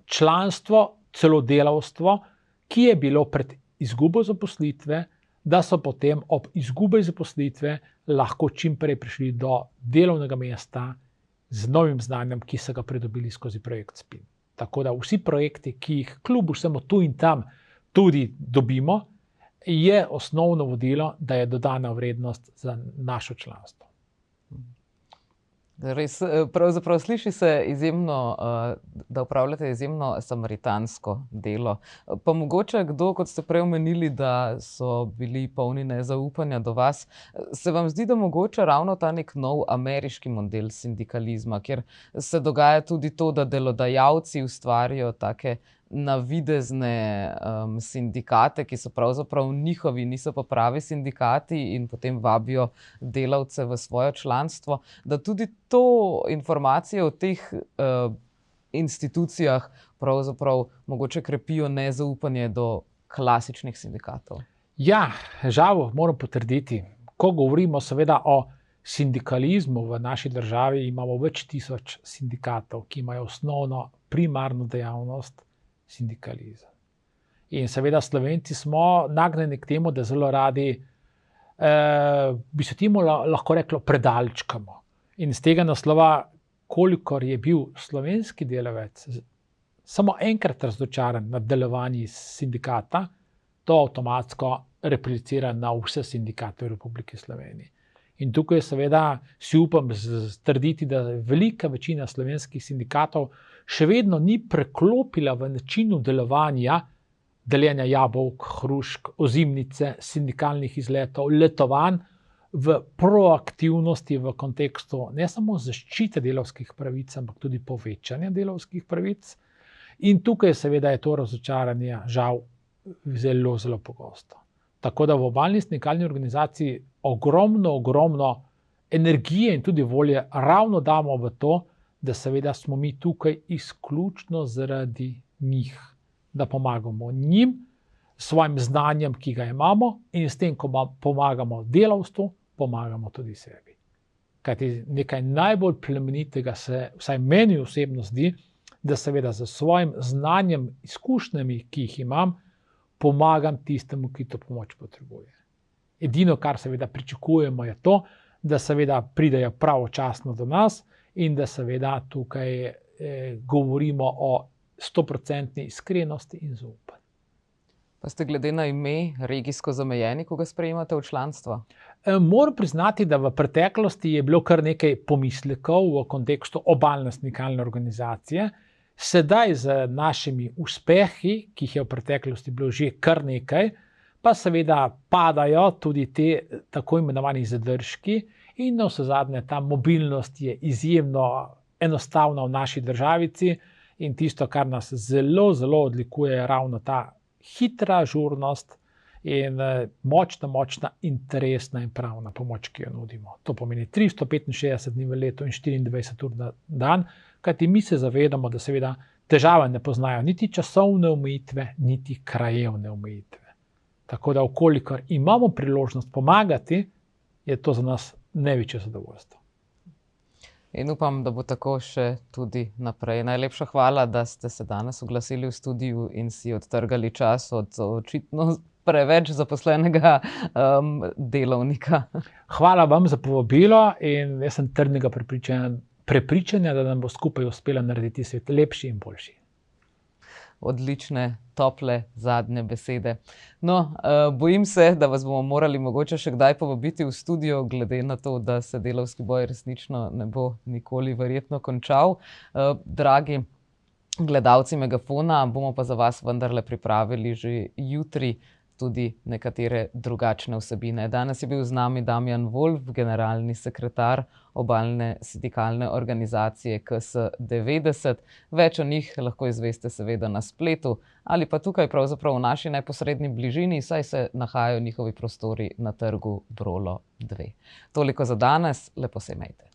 članstvo, celo delavstvo, ki je bilo pred izgubo zaposlitve, da so potem ob izgubi zaposlitve lahko čim prej prišli do delovnega mesta z novim znanjem, ki so ga pridobili skozi projekt Spin. Tako da vsi projekti, ki jih kljub vsemu tu in tam tudi dobimo, je osnovno vodilo, da je dodana vrednost za našo članstvo. Res, pravzaprav sliši se izjemno, da opravljate izjemno samaritansko delo. Pa mogoče kdo, kot ste prej omenili, da so bili polni nezaupanja do vas, se vam zdi, da mogoče ravno ta nek nov ameriški model sindikalizma, kjer se dogaja tudi to, da delodajalci ustvarijo take navidezne sindikate, ki so pravzaprav njihovi, niso pa pravi sindikati in potem vabijo delavce v svoje članstvo, da tudi to informacije o teh institucijah pravzaprav mogoče krepijo nezaupanje do klasičnih sindikatov. Ja, žal moram potrditi. Ko govorimo seveda o sindikalizmu v naši državi, imamo več tisoč sindikatov, ki imajo osnovno primarno dejavnost sindikalizem. In seveda Slovenci smo nagnjeni k temu, da zelo radi, bi se temu lahko reklo, predalčkamo. In iz tega naslova, kolikor je bil slovenski delavec samo enkrat razočaran nad delovanjem sindikata, to avtomatsko replicira na vse sindikate v Republiki Sloveniji. In tukaj seveda si upam trditi, da velika večina slovenskih sindikatov še vedno ni preklopila v načinu delovanja, deljenja jabolk, hrušk, ozimnice, sindikalnih izletov, letovanj v proaktivnosti v kontekstu ne samo zaščite delavskih pravic, ampak tudi povečanja delavskih pravic. In tukaj seveda je to razočaranje žal zelo, zelo pogosto. Tako da v Obalni sindikalni organizaciji ogromno energije in tudi volje ravno damo v to, da seveda smo mi tukaj izključno zaradi njih, da pomagamo njim, svojim znanjem, ki ga imamo, in s tem, ko pomagamo delavstvu, pomagamo tudi sebi. Kajti nekaj najbolj plemenitega se, vsaj meni osebno zdi, da seveda z svojim znanjem, izkušnjami, ki jih imam, pomagam tistemu, ki to pomoč potrebuje. Edino, kar seveda pričakujemo, je to, da seveda pridejo pravočasno do nas in da seveda tukaj govorimo o 100% iskrenosti in zaupanju. Pa ste glede na ime regijsko zamejeni, ko ga sprejemate v članstvo? Moram priznati, da v preteklosti je bilo kar nekaj pomislekov v kontekstu Obalne sindikalne organizacije. Sedaj z našimi uspehi, ki jih je v preteklosti bilo že kar nekaj, pa seveda padajo tudi te tako imenovani zadržki in navsezadnje ta mobilnost je izjemno enostavna v naši državici in tisto, kar nas zelo, zelo odlikuje, je ravno ta hitra ažurnost in močna, interesna in pravna pomoč, ki jo nudimo. To pomeni 365 dni v letu in 24 ur na dan, kajti mi se zavedamo, da seveda težave ne poznajo niti časovne omejitve, niti krajevne omejitve. Tako da, ukolikor imamo priložnost pomagati, je to za nas največje zadovoljstvo. In upam, da bo tako še tudi naprej. Najlepša hvala, da ste se danes oglasili v studiu in si odtrgali čas od očitno preveč zaposlenega delovnika. Hvala vam za povabilo in jaz sem trdnega prepričanja, da nam bo skupaj uspelo narediti svet lepši in boljši. Odlične, tople zadnje besede. No, bojim se, da vas bomo morali mogoče še kdaj povabiti v studio, glede na to, da se delavski boj resnično ne bo nikoli verjetno končal. Dragi gledalci Megafona, bomo pa za vas vendarle pripravili že jutri tudi nekatere drugačne vsebine. Danes je bil z nami Damjan Wolf, generalni sekretar Obalne sindikalne organizacije KS90. Več o njih lahko izveste seveda na spletu ali pa tukaj pravzaprav v naši neposredni bližini, saj se nahajajo njihovi prostori na trgu Brolo 2. Toliko za danes, lepo se imejte.